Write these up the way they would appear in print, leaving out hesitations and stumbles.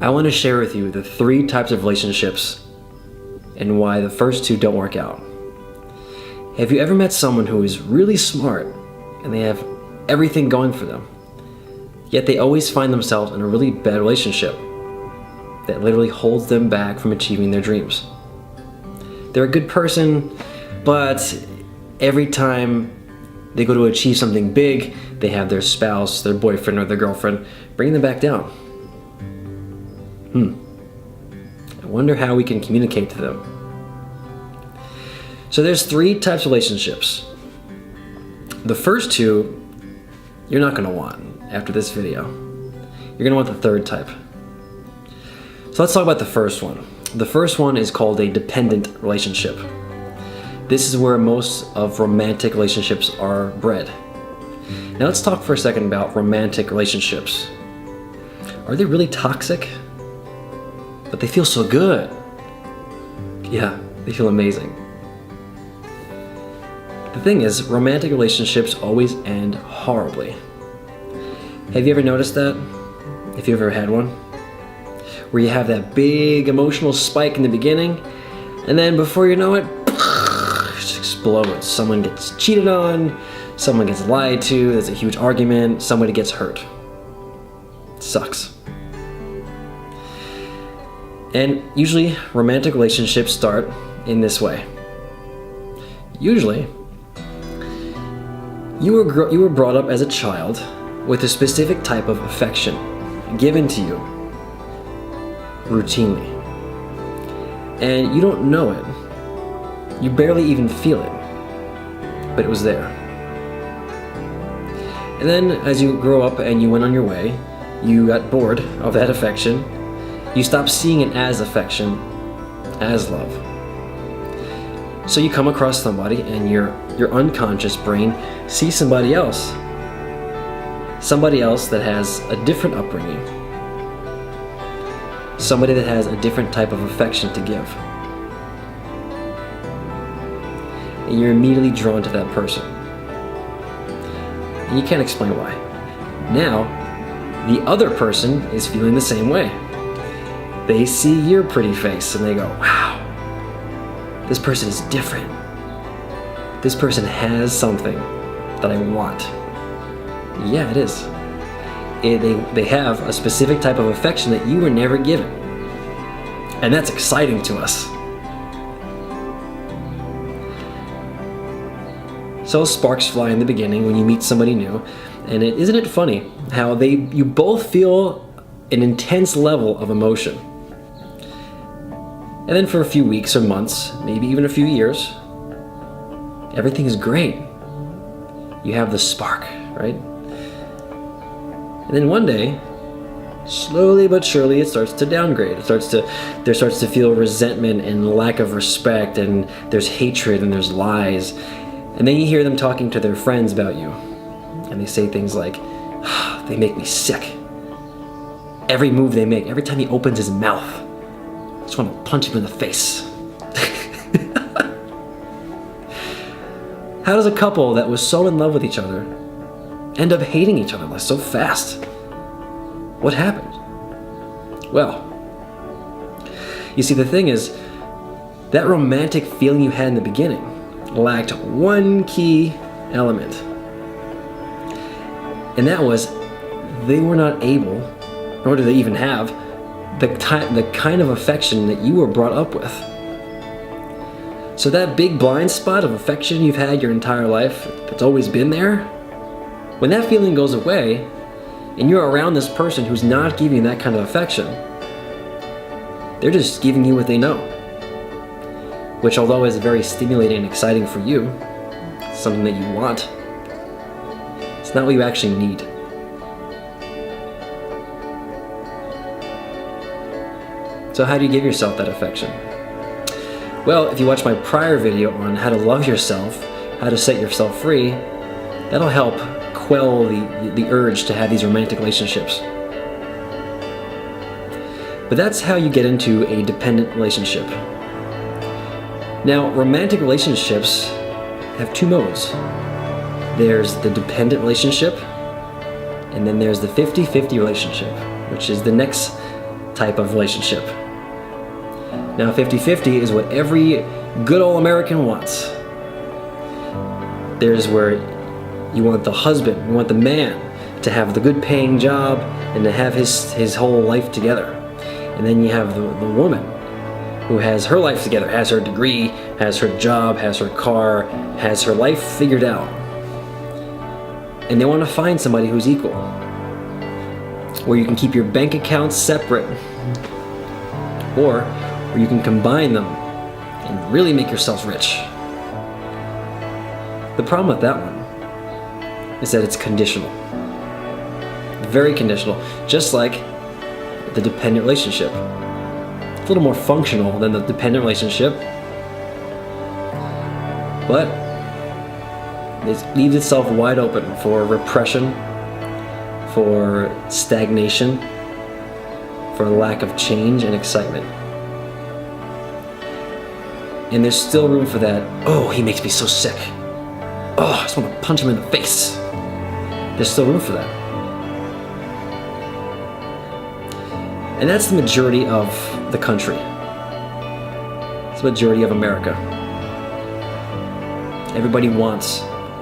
I want to share with you the 3 types of relationships and why the first 2 don't work out. Have you ever met someone who is really smart and they have everything going for them, yet they always find themselves in a really bad relationship that literally holds them back from achieving their dreams? They're a good person, but every time they go to achieve something big, they have their spouse, their boyfriend, or their girlfriend bring them back down. I wonder how we can communicate to them. So there's 3 types of relationships. The first 2, you're not going to want after this video. You're going to want the 3rd type. So let's talk about the first one. The first one is called a dependent relationship. This is where most of romantic relationships are bred. Now let's talk for a second about romantic relationships. Are they really toxic? But they feel so good. Yeah, they feel amazing. The thing is, romantic relationships always end horribly. Have you ever noticed that? If you've ever had one? Where you have that big emotional spike in the beginning, and then before you know it, it just explodes. Someone gets cheated on, someone gets lied to, there's a huge argument, somebody gets hurt. It sucks. And usually, romantic relationships start in this way. Usually, you were brought up as a child with a specific type of affection given to you routinely. And you don't know it. You barely even feel it. But it was there. And then as you grow up and you went on your way, you got bored of that affection. You stopped seeing it as affection, as love. So you come across somebody and your unconscious brain sees somebody else that has a different upbringing, somebody that has a different type of affection to give. And you're immediately drawn to that person. And you can't explain why. Now, the other person is feeling the same way. They see your pretty face and they go, wow, this person is different. This person has something that I want. Yeah, it is. They have a specific type of affection that you were never given. And that's exciting to us. So sparks fly in the beginning when you meet somebody new. And isn't it funny how you both feel an intense level of emotion. And then for a few weeks or months, maybe even a few years, everything is great. You have the spark, right? And then one day, slowly but surely, it starts to downgrade. There starts to feel resentment and lack of respect, and there's hatred and there's lies. And then you hear them talking to their friends about you. And they say things like, they make me sick. Every move they make, every time he opens his mouth, I just want to punch him in the face. How does a couple that was so in love with each other end up hating each other so fast? What happened? Well, you see, the thing is, that romantic feeling you had in the beginning lacked one key element. And that was, they were not able, nor do they even have, the kind of affection that you were brought up with. So that big blind spot of affection you've had your entire life, that's always been there, when that feeling goes away, and you're around this person who's not giving you that kind of affection, they're just giving you what they know. Which, although is very stimulating and exciting for you, something that you want, it's not what you actually need. So how do you give yourself that affection? Well, if you watch my prior video on how to love yourself, how to set yourself free, that'll help quell the urge to have these romantic relationships. But that's how you get into a dependent relationship. Now, romantic relationships have 2 modes. There's the dependent relationship, and then there's the 50-50 relationship, which is the next type of relationship. Now 50-50 is what every good old American wants. There's where you want the husband, you want the man to have the good paying job and to have his whole life together. And then you have the woman who has her life together, has her degree, has her job, has her car, has her life figured out. And they want to find somebody who's equal, where you can keep your bank accounts separate, or where you can combine them and really make yourself rich. The problem with that one is that it's conditional. Very conditional, just like the dependent relationship. It's a little more functional than the dependent relationship, but it leaves itself wide open for repression, for stagnation, for lack of change and excitement. And there's still room for that, oh, he makes me so sick. Oh, I just want to punch him in the face. There's still room for that. And that's the majority of the country. It's the majority of America. Everybody wants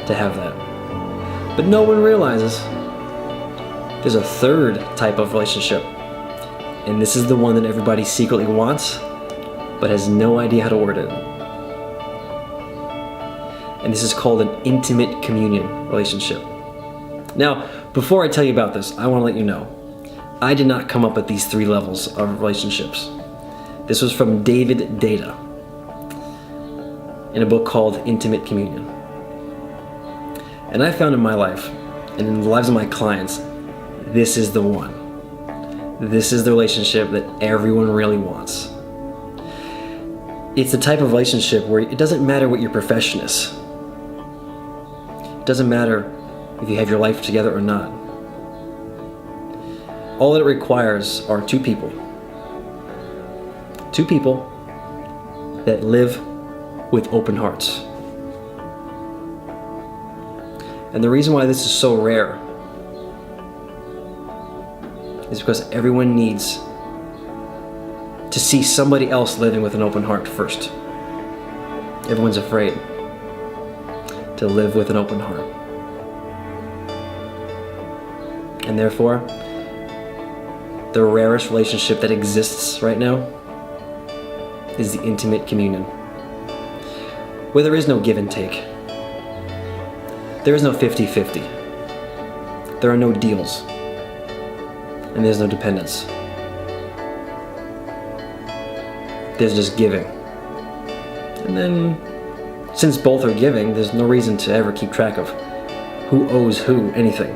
to have that. But no one realizes there's a third type of relationship. And this is the one that everybody secretly wants, but has no idea how to word it. And this is called an intimate communion relationship. Now, before I tell you about this, I want to let you know, I did not come up with these 3 levels of relationships. This was from David Deida in a book called Intimate Communion. And I found in my life, and in the lives of my clients, this is the one. This is the relationship that everyone really wants. It's the type of relationship where it doesn't matter what your profession is. It doesn't matter if you have your life together or not. All that it requires are 2 people. 2 people that live with open hearts. And the reason why this is so rare is because everyone needs to see somebody else living with an open heart first. Everyone's afraid to live with an open heart. And therefore, the rarest relationship that exists right now is the intimate communion, where there is no give and take. There is no 50-50. There are no deals. And there's no dependence. There's just giving. And then, since both are giving, there's no reason to ever keep track of who owes who anything.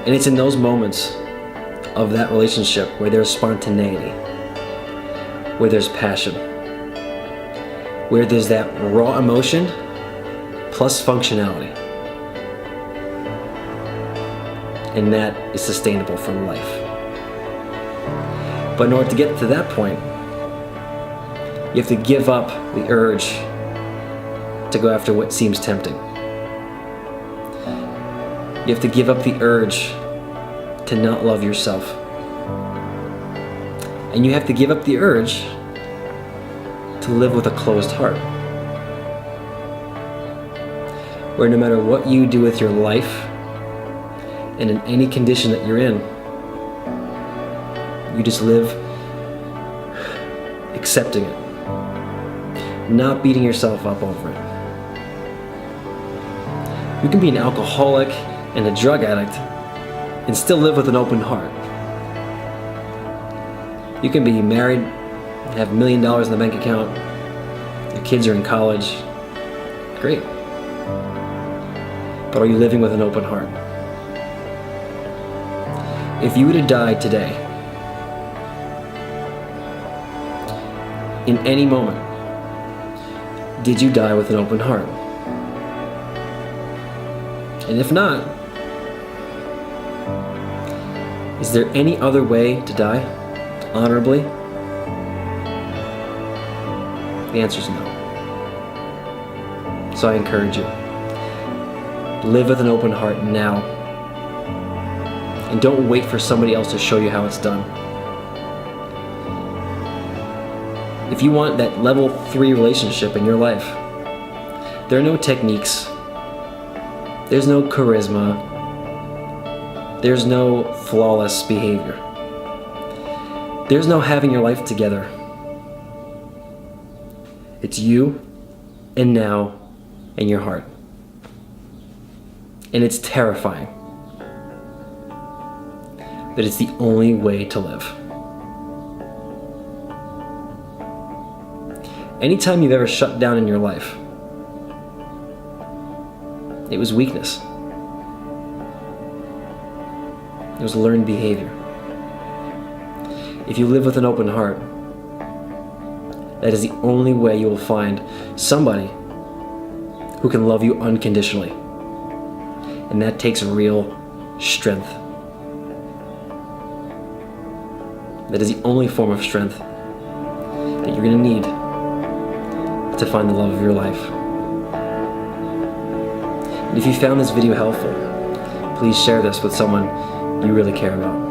And it's in those moments of that relationship where there's spontaneity, where there's passion, where there's that raw emotion plus functionality. And that is sustainable for life. But in order to get to that point, you have to give up the urge to go after what seems tempting. You have to give up the urge to not love yourself. And you have to give up the urge to live with a closed heart, where no matter what you do with your life and in any condition that you're in, you just live accepting it, not beating yourself up over it. You can be an alcoholic and a drug addict and still live with an open heart. You can be married, have $1 million in the bank account, your kids are in college. Great. But are you living with an open heart? If you were to die today, in any moment, did you die with an open heart? And if not, is there any other way to die honorably? The answer is no. So I encourage you, live with an open heart now. And don't wait for somebody else to show you how it's done. If you want that level 3 relationship in your life, there are no techniques. There's no charisma. There's no flawless behavior. There's no having your life together. It's you and now and your heart. And it's terrifying. But it's the only way to live. Anytime you've ever shut down in your life, it was weakness. It was learned behavior. If you live with an open heart, that is the only way you will find somebody who can love you unconditionally. And that takes real strength. That is the only form of strength that you're going to need to find the love of your life. And if you found this video helpful, please share this with someone you really care about.